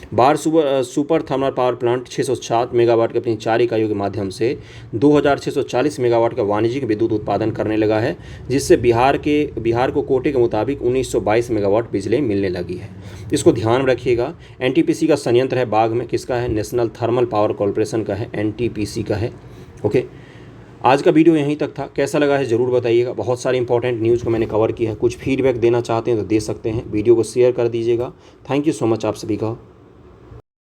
बाढ़ super thermal power plant 607 megawatt की अपनी 4 इकाइयों के माध्यम से 2640 मेगावाट का वाणिज्यिक विद्युत उत्पादन करने लगा है, जिससे बिहार को कोटे के मुताबिक 1922 मेगावाट बिजली मिलने लगी है। इसको ध्यान में रखिएगा। एनटीपीसी का संयंत्र है बाग में, किसका है? नेशनल थर्मल पावर कॉर्पोरेशन का है, एनटीपीसी का है। ओके, आज का वीडियो यहीं तक था। कैसा लगा है ज़रूर बताइएगा। बहुत सारी इंपॉर्टेंट न्यूज़ को मैंने कवर किया है। कुछ फीडबैक देना चाहते हैं तो दे सकते हैं। वीडियो को शेयर कर दीजिएगा। थैंक यू सो मच आप सभी का।